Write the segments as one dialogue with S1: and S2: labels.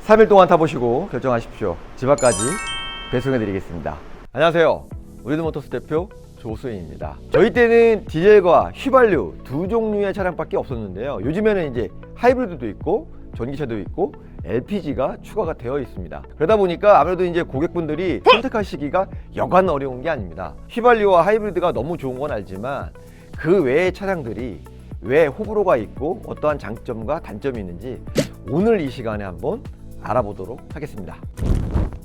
S1: 3일 동안 타보시고 결정하십시오. 집 앞까지 배송해 드리겠습니다. 안녕하세요. 우리드모터스 대표 조수인입니다. 저희 때는 디젤과 휘발유 두 종류의 차량밖에 없었는데요. 요즘에는 이제 하이브리드도 있고 전기차도 있고 LPG가 추가가 되어 있습니다. 그러다 보니까 아무래도 이제 고객분들이 선택하시기가 여간 어려운 게 아닙니다. 휘발유와 하이브리드가 너무 좋은 건 알지만 그 외의 차량들이 왜 호불호가 있고 어떠한 장점과 단점이 있는지 오늘 이 시간에 한번 알아보도록 하겠습니다.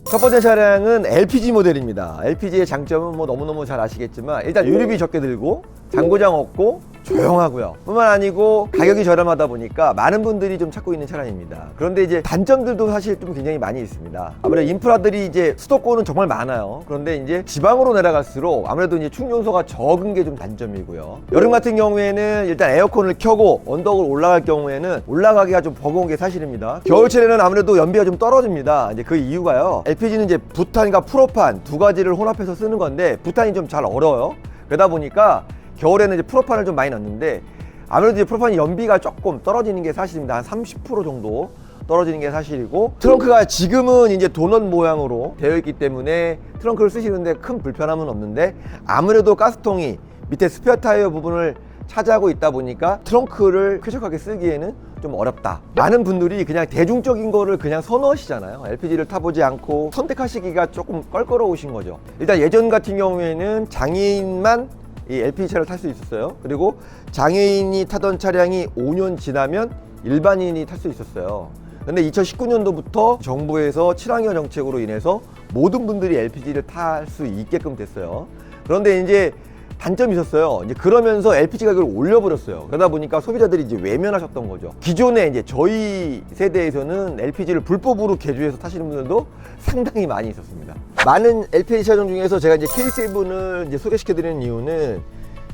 S1: 첫 번째 차량은 LPG 모델입니다. LPG의 장점은 뭐 너무너무 잘 아시겠지만 일단 유류비 적게 들고 잔고장 없고 조용하고요. 뿐만 아니고 가격이 저렴하다 보니까 많은 분들이 좀 찾고 있는 차량입니다. 그런데 이제 단점들도 사실 좀 굉장히 많이 있습니다. 아무래도 인프라들이 이제 수도권은 정말 많아요. 그런데 이제 지방으로 내려갈수록 아무래도 이제 충전소가 적은 게 좀 단점이고요. 여름 같은 경우에는 일단 에어컨을 켜고 언덕을 올라갈 경우에는 올라가기가 좀 버거운 게 사실입니다. 겨울철에는 아무래도 연비가 좀 떨어집니다. 이제 그 이유가요. LPG는 이제 부탄과 프로판 두 가지를 혼합해서 쓰는 건데 부탄이 좀 잘 얼어요. 그러다 보니까 겨울에는 이제 프로판을 좀 많이 넣는데 아무래도 이제 프로판이 연비가 조금 떨어지는 게 사실입니다. 한 30% 정도 떨어지는 게 사실이고, 트렁크가 지금은 이제 도넛 모양으로 되어 있기 때문에 트렁크를 쓰시는데 큰 불편함은 없는데 아무래도 가스통이 밑에 스페어 타이어 부분을 차지하고 있다 보니까 트렁크를 쾌적하게 쓰기에는 좀 어렵다. 많은 분들이 그냥 대중적인 거를 그냥 선호하시잖아요. LPG를 타보지 않고 선택하시기가 조금 껄끄러우신 거죠. 일단 예전 같은 경우에는 장애인만 이 LPG차를 탈 수 있었어요. 그리고 장애인이 타던 차량이 5년 지나면 일반인이 탈 수 있었어요. 근데 2019년도부터 정부에서 친환경 정책으로 인해서 모든 분들이 LPG를 탈 수 있게끔 됐어요. 그런데 이제 단점이 있었어요. 이제 그러면서 LPG 가격을 올려버렸어요. 그러다 보니까 소비자들이 이제 외면하셨던 거죠. 기존에 이제 저희 세대에서는 LPG를 불법으로 개조해서 타시는 분들도 상당히 많이 있었습니다. 많은 LPG 차종 중에서 제가 이제 K7을 이제 소개시켜드리는 이유는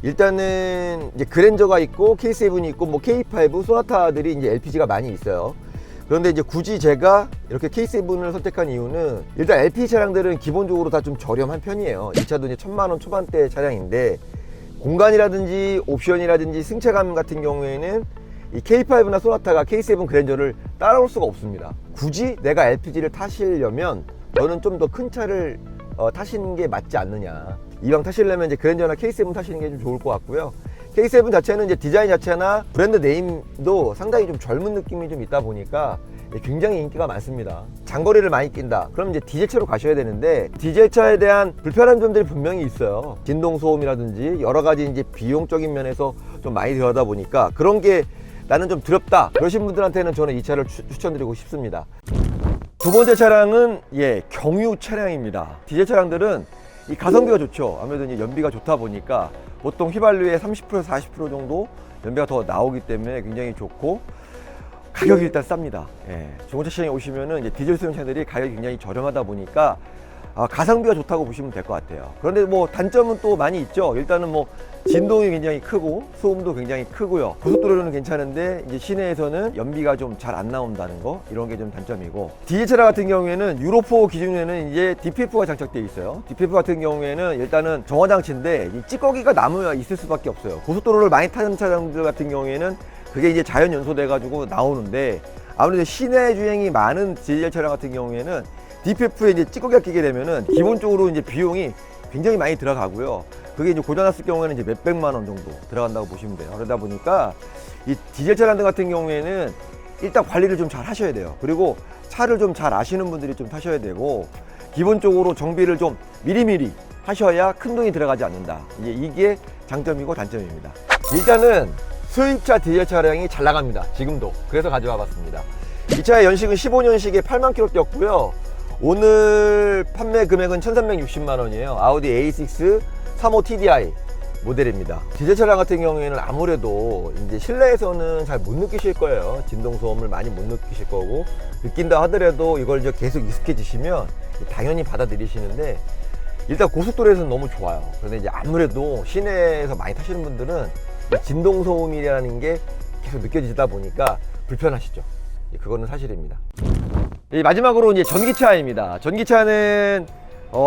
S1: 일단은 이제 그랜저가 있고 K7이 있고 뭐 K5, 소나타들이 이제 LPG가 많이 있어요. 그런데 이제 굳이 제가 이렇게 K7을 선택한 이유는 일단 LPG 차량들은 기본적으로 다 좀 저렴한 편이에요. 이 차도 이제 1000만원 초반대 차량인데 공간이라든지 옵션이라든지 승차감 같은 경우에는 이 K5나 소나타가 K7 그랜저를 따라올 수가 없습니다. 굳이 내가 LPG를 타시려면 저는 좀 더 큰 차를 타시는 게 맞지 않느냐. 이왕 타시려면 이제 그랜저나 K7 타시는 게 좀 좋을 것 같고요. K7 자체는 이제 디자인 자체나 브랜드 네임도 상당히 좀 젊은 느낌이 좀 있다 보니까 굉장히 인기가 많습니다. 장거리를 많이 낀다. 그럼 이제 디젤차로 가셔야 되는데 디젤차에 대한 불편한 점들이 분명히 있어요. 진동 소음이라든지 여러 가지 이제 비용적인 면에서 좀 많이 들어가다 보니까 그런 게 나는 좀 두렵다. 그러신 분들한테는 저는 이 차를 추천드리고 싶습니다. 두 번째 차량은 경유 차량입니다. 디젤 차량들은 이 가성비가 좋죠. 아무래도 이제 연비가 좋다 보니까 보통 휘발유의 30%, 40% 정도 연비가 더 나오기 때문에 굉장히 좋고 가격이 일단 쌉니다. 중고차 시장에 오시면은 이제 디젤 수용차들이 가격이 굉장히 저렴하다 보니까 가성비가 좋다고 보시면 될 것 같아요. 그런데 뭐 단점은 또 많이 있죠. 일단은 뭐 진동이 굉장히 크고 소음도 굉장히 크고요. 고속도로는 괜찮은데 이제 시내에서는 연비가 좀 잘 안 나온다는 거, 이런 게 좀 단점이고, 디젤 차량 같은 경우에는 유로4 기준에는 이제 DPF가 장착되어 있어요. DPF 같은 경우에는 일단은 정화 장치인데 이 찌꺼기가 남아 있을 수밖에 없어요. 고속도로를 많이 타는 차량들 같은 경우에는 그게 이제 자연 연소돼 가지고 나오는데 아무래도 시내 주행이 많은 디젤 차량 같은 경우에는 DPF에 이제 찌꺼기가 끼게 되면은 기본적으로 이제 비용이 굉장히 많이 들어가고요. 그게 이제 고장났을 경우에는 이제 몇백만 원 정도 들어간다고 보시면 돼요. 그러다 보니까 이 디젤 차량들 같은 경우에는 일단 관리를 좀 잘 하셔야 돼요. 그리고 차를 좀 잘 아시는 분들이 좀 타셔야 되고, 기본적으로 정비를 좀 미리미리 하셔야 큰 돈이 들어가지 않는다. 이게 장점이고 단점입니다. 일단은 수입차 디젤 차량이 잘 나갑니다. 지금도. 그래서 가져와 봤습니다. 이 차의 연식은 15년식에 8만 킬로 뛰었고요. 오늘 판매 금액은 1360만 원이에요. 아우디 A6 35 TDI 모델입니다. 디젤 차량 같은 경우에는 아무래도 이제 실내에서는 잘 못 느끼실 거예요. 진동 소음을 많이 못 느끼실 거고, 느낀다 하더라도 이걸 이제 계속 익숙해지시면 당연히 받아들이시는데, 일단 고속도로에서는 너무 좋아요. 그런데 이제 아무래도 시내에서 많이 타시는 분들은 진동 소음이라는 게 계속 느껴지다 보니까 불편하시죠. 그거는 사실입니다. 마지막으로 이제 전기차입니다. 전기차는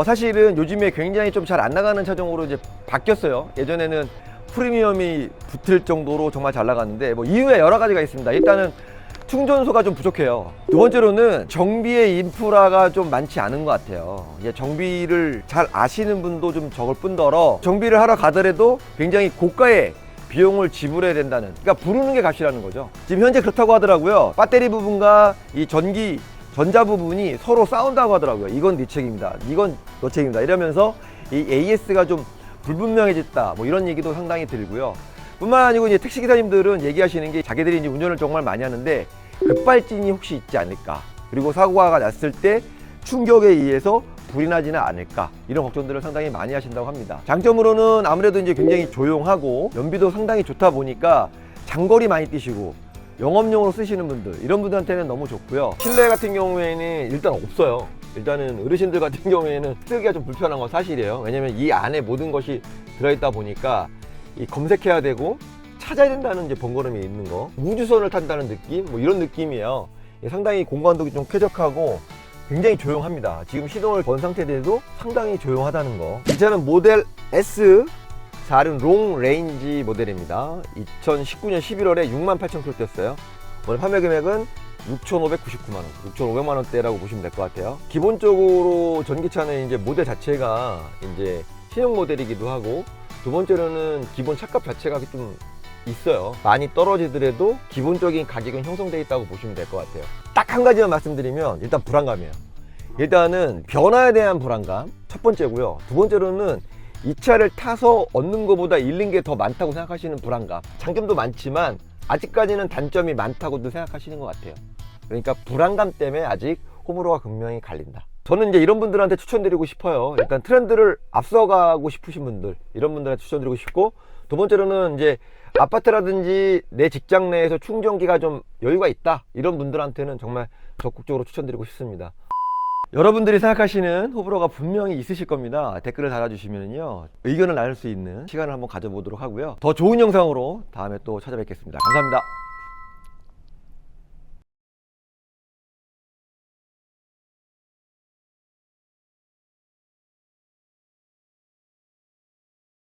S1: 사실은 요즘에 굉장히 좀 잘 안 나가는 차종으로 이제 바뀌었어요. 예전에는 프리미엄이 붙을 정도로 정말 잘 나갔는데 뭐 이유에 여러 가지가 있습니다. 일단은 충전소가 좀 부족해요. 두 번째로는 정비의 인프라가 좀 많지 않은 것 같아요. 이게 정비를 잘 아시는 분도 좀 적을 뿐더러 정비를 하러 가더라도 굉장히 고가의 비용을 지불해야 된다는, 그러니까 부르는 게 값이라는 거죠. 지금 현재 그렇다고 하더라고요. 배터리 부분과 이 전자 부분이 서로 싸운다고 하더라고요. 이건 네 책임이다, 이건 너 책임이다 이러면서 이 AS가 좀 불분명해졌다, 뭐 이런 얘기도 상당히 들고요. 뿐만 아니고 이제 택시기사님들은 얘기하시는 게 자기들이 이제 운전을 정말 많이 하는데 급발진이 혹시 있지 않을까, 그리고 사고가 났을 때 충격에 의해서 불이 나지는 않을까, 이런 걱정들을 상당히 많이 하신다고 합니다. 장점으로는 아무래도 이제 굉장히 조용하고 연비도 상당히 좋다 보니까 장거리 많이 뛰시고 영업용으로 쓰시는 분들, 이런 분들한테는 너무 좋고요. 실내 같은 경우에는 일단 없어요. 일단은 어르신들 같은 경우에는 쓰기가 좀 불편한 건 사실이에요. 왜냐면 이 안에 모든 것이 들어있다 보니까 이 검색해야 되고 찾아야 된다는 이제 번거로움이 있는 거, 우주선을 탄다는 느낌, 뭐 이런 느낌이에요. 상당히 공간도 좀 쾌적하고 굉장히 조용합니다. 지금 시동을 건 상태에도 상당히 조용하다는 거. 이 차는 모델 S 4륜 롱 레인지 모델입니다. 2019년 11월에 68,000km 뛰었어요. 오늘 판매 금액은 6,599만원, 6,500만원대라고 보시면 될 것 같아요. 기본적으로 전기차는 이제 모델 자체가 이제 신형 모델이기도 하고, 두 번째로는 기본 차값 자체가 좀 있어요. 많이 떨어지더라도 기본적인 가격은 형성되어 있다고 보시면 될 것 같아요. 딱 한 가지만 말씀드리면 일단 불안감이에요. 일단은 변화에 대한 불안감 첫 번째고요. 두 번째로는 이 차를 타서 얻는 것보다 잃는 게 더 많다고 생각하시는 불안감. 장점도 많지만 아직까지는 단점이 많다고도 생각하시는 것 같아요. 그러니까 불안감 때문에 아직 호불호가 극명히 갈린다. 저는 이제 이런 분들한테 추천드리고 싶어요. 일단 트렌드를 앞서가고 싶으신 분들, 이런 분들한테 추천드리고 싶고, 두 번째로는 이제 아파트라든지 내 직장 내에서 충전기가 좀 여유가 있다, 이런 분들한테는 정말 적극적으로 추천드리고 싶습니다. 여러분들이 생각하시는 호불호가 분명히 있으실 겁니다. 댓글을 달아주시면요, 의견을 나눌 수 있는 시간을 한번 가져보도록 하고요. 더 좋은 영상으로 다음에 또 찾아뵙겠습니다. 감사합니다.